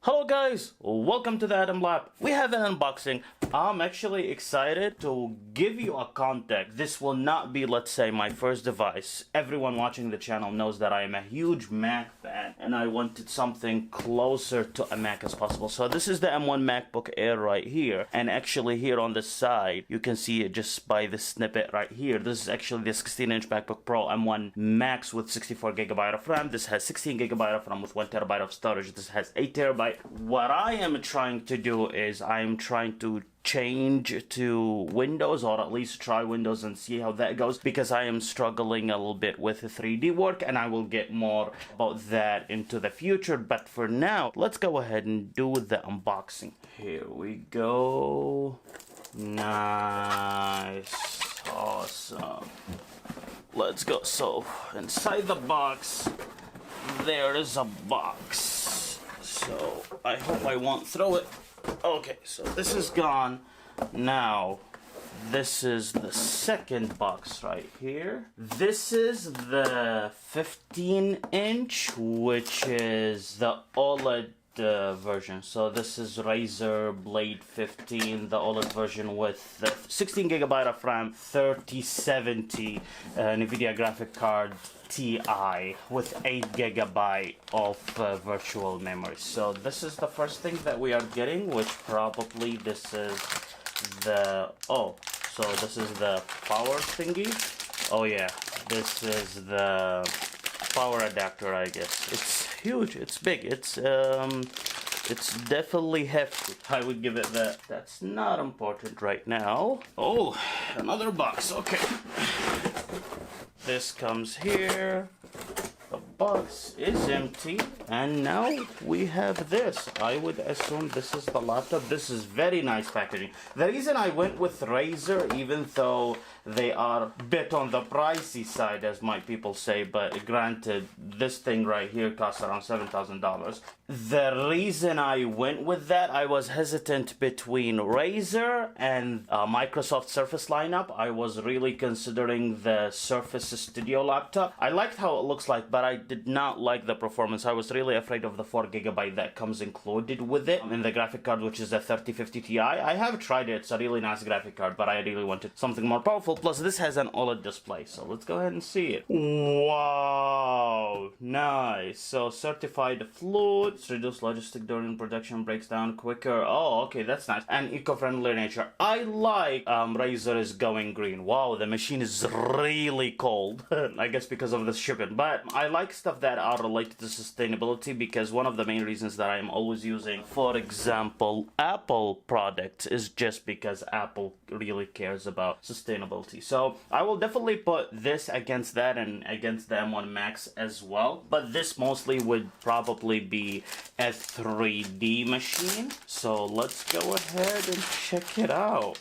Hello guys, welcome to the Adam Lab. We have an unboxing. I'm actually excited to give you a context. This will not be, let's say, my first device. Everyone watching the channel knows that I am a huge Mac fan and I wanted something closer to a Mac as possible. So this is the M1 MacBook Air right here, and actually here on the side you can see it just by the snippet right here. This is actually the 16-inch MacBook Pro M1 Max with 64GB of RAM. This has 16GB of RAM with 1TB of storage. This has 8TB. What I am trying to do is I am trying to change to Windows, or at least try Windows and see how that goes, because I am struggling a little bit with the 3D work, and I will get more about that into the future. But for now, let's go ahead and do the unboxing. Here we go. Nice. Awesome. Let's go. So inside the box there is a box. So I hope I won't throw it. Okay, so this is gone. Now, this is the second box right here. This is the 15-inch, which is the OLED version. So this is Razer Blade 15, the OLED version with the 16GB of RAM, 3070 NVIDIA graphic card TI with 8GB of virtual memory. So this is the first thing that we are getting, which probably this is the, so this is the power thingy. Oh yeah, this is the power adapter, I guess. It's huge, it's big, it's definitely hefty. I would give it that. That's not important right now. Oh, another box, okay. This comes here. The box is empty, and now we have this. I would assume this is the laptop. This is very nice packaging. The reason I went with Razer, even though they are a bit on the pricey side, as my people say, but granted, this thing right here costs around $7,000. The reason I went with that, I was hesitant between Razer and Microsoft Surface lineup. I was really considering the Surface Studio laptop. I liked how it looks like, but I did not like the performance. I was really afraid of the 4GB that comes included with it in the graphic card, which is a 3050 Ti. I have tried it. It's a really nice graphic card, but I really wanted something more powerful. Plus, this has an OLED display, so let's go ahead and see it. Wow, nice. So, certified fluids, reduce logistic during production, breaks down quicker. Oh, okay, that's nice. And eco-friendly nature. I like Razer is going green. Wow, the machine is really cold. I guess because of the shipping. But I like stuff that are related to sustainability, because one of the main reasons that I'm always using, for example, Apple products is just because Apple really cares about sustainability. So I will definitely put this against that and against the M1 Max as well. But this mostly would probably be a 3D machine. So let's go ahead and check it out.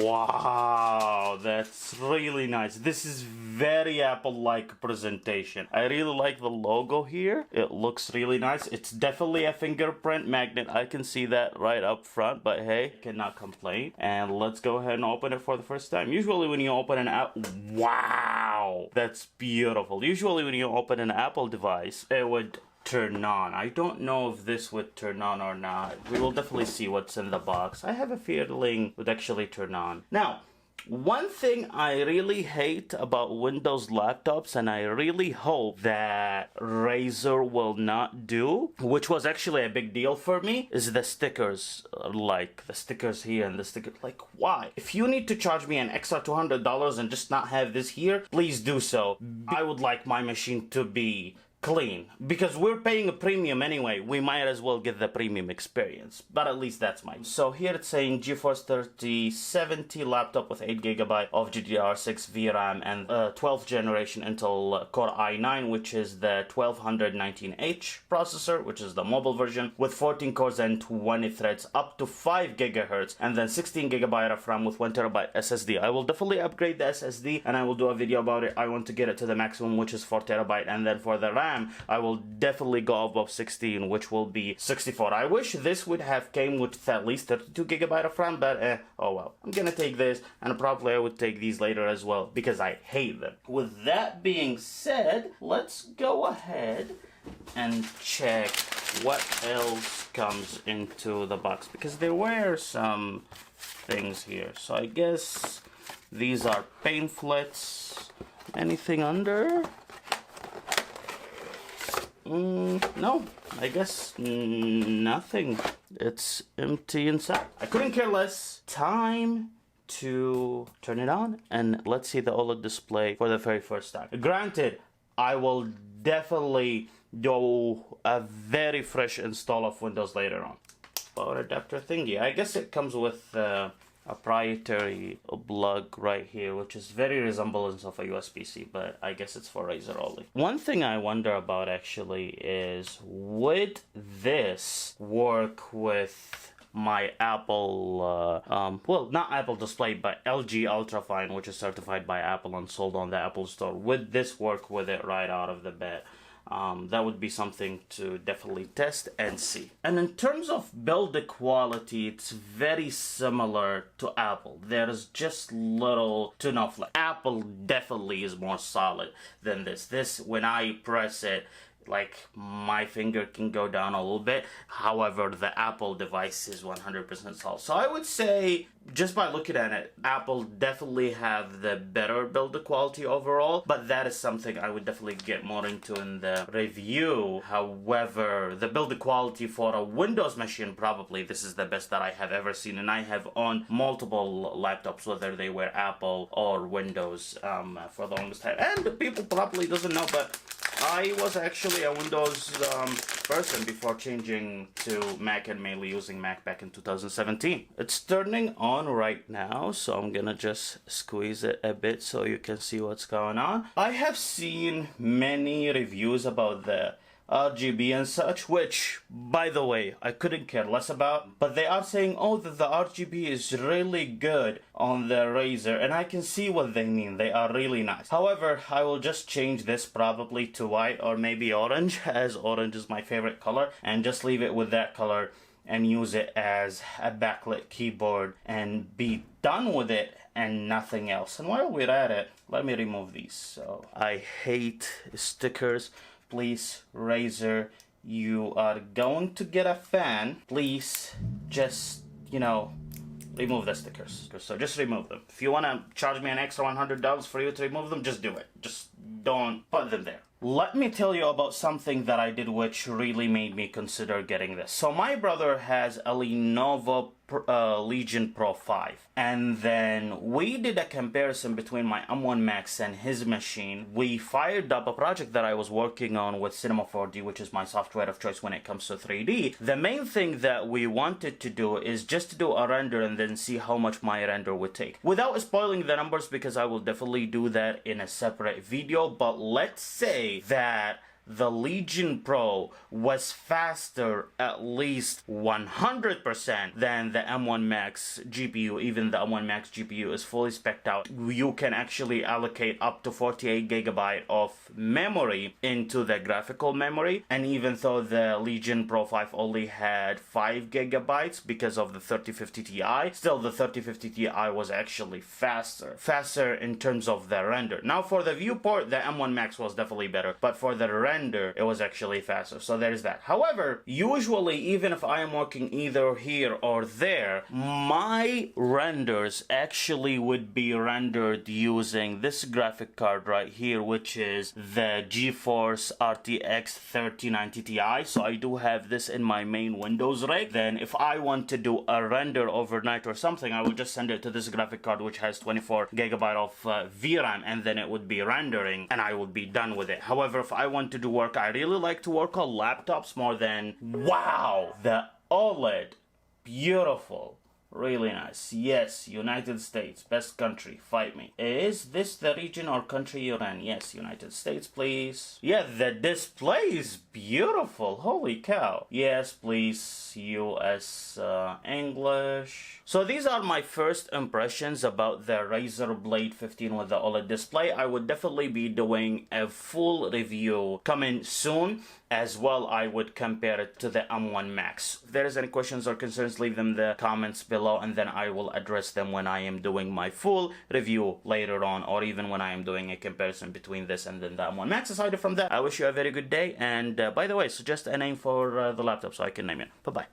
Wow, that's really nice. This is very Apple-like presentation. I really like the logo here. It looks really nice. It's definitely a fingerprint magnet. I can see that right up front, but hey, cannot complain. And let's go ahead and open it for the first time. Usually when you open an app, wow, that's beautiful. Usually when you open an Apple device, it would turn on. I don't know if this would turn on or not. We will definitely see what's in the box. I have a feeling it would actually turn on. Now, one thing I really hate about Windows laptops, and I really hope that Razer will not do, which was actually a big deal for me, is the stickers. Like the stickers here and the sticker. Like, why? If you need to charge me an extra $200 and just not have this here, please do so. I would like my machine to be clean, because we're paying a premium anyway. We might as well get the premium experience, but at least that's mine. So here it's saying GeForce 3070 laptop with 8GB of GDDR6 VRAM and 12th generation Intel Core i9, which is the 1219H processor, which is the mobile version, with 14 cores and 20 threads, up to 5 GHz, and then 16GB of RAM with 1TB SSD. I will definitely upgrade the SSD, and I will do a video about it. I want to get it to the maximum, which is 4TB, and then for the RAM, I will definitely go above 16, which will be 64. I wish this would have came with at least 32GB of RAM, but oh well. I'm gonna take this, and probably I would take these later as well, because I hate them. With that being said, let's go ahead and check what else comes into the box, because there were some things here. So I guess these are pamphlets. Anything under? No, I guess nothing. It's empty inside. I couldn't care less. Time to turn it on and let's see the OLED display for the very first time. Granted, I will definitely do a very fresh install of Windows later on. Power adapter thingy. I guess it comes with a proprietary plug right here, which is very resemblance of a USB-C, but I guess it's for Razer only. One thing I wonder about actually is, would this work with my Apple, well, not Apple display, but LG Ultrafine, which is certified by Apple and sold on the Apple Store? Would this work with it right out of the bat? That would be something to definitely test and see. And in terms of build quality, it's very similar to Apple. There's just little to no flaw. Apple definitely is more solid than this. This, when I press it, like my finger can go down a little bit. However, the Apple device is 100% solid. So I would say, just by looking at it, Apple definitely have the better build quality overall, but that is something I would definitely get more into in the review. However, the build quality for a Windows machine, probably this is the best that I have ever seen, and I have on multiple laptops, whether they were Apple or Windows, for the longest time. And people probably doesn't know, but I was actually a Windows person before changing to Mac and mainly using Mac back in 2017. It's turning on right now, so I'm gonna just squeeze it a bit so you can see what's going on. I have seen many reviews about the RGB and such, which, by the way, I couldn't care less about, but they are saying, oh, that the RGB is really good on the Razer, and I can see what they mean. They are really nice. However, I will just change this probably to white or maybe orange, as orange is my favorite color, and just leave it with that color and use it as a backlit keyboard and be done with it and nothing else. And while we're at it, let me remove these. So I hate stickers. Please, Razer, you are going to get a fan. Please, just, you know, remove the stickers. So just remove them. If you want to charge me an extra $100 for you to remove them, just do it. Just don't put them there. Let me tell you about something that I did which really made me consider getting this. So my brother has a Lenovo Legion Pro 5, and then we did a comparison between my M1 Max and his machine. We fired up a project that I was working on with Cinema 4D, which is my software of choice when it comes to 3D. The main thing that we wanted to do is just to do a render and then see how much my render would take. Without spoiling the numbers, because I will definitely do that in a separate video, but let's say that the Legion Pro was faster at least 100% than the M1 Max GPU. Even the M1 Max GPU is fully spec'd out. You can actually allocate up to 48 GB of memory into the graphical memory, and even though the Legion Pro 5 only had 5 GB because of the 3050 Ti, still the 3050 Ti was actually faster in terms of the render. Now for the viewport, the M1 Max was definitely better, but for the render, it was actually faster. So there's that. However, usually, even if I am working either here or there, my renders actually would be rendered using this graphic card right here, which is the GeForce RTX 3090 Ti. So I do have this in my main Windows rig. Then if I want to do a render overnight or something, I would just send it to this graphic card, which has 24 GB of VRAM, and then it would be rendering and I would be done with it. However, if I want to do work, I really like to work on laptops more than, wow, the OLED, beautiful, really nice. Yes, United States, best country, fight me. Is this the region or country you're in? Yes, United States, please. Yeah, the display is beautiful, holy cow. Yes, please, US, English. So these are my first impressions about the Razer Blade 15 with the OLED display. I would definitely be doing a full review coming soon. as well I would compare it to the M1 Max. If there is any questions or concerns, leave them in the comments below, and then I will address them when I am doing my full review later on, or even when I am doing a comparison between this and then the M1 Max. Aside from that, I wish you a very good day, and by the way, suggest a name for the laptop so I can name it. Bye bye.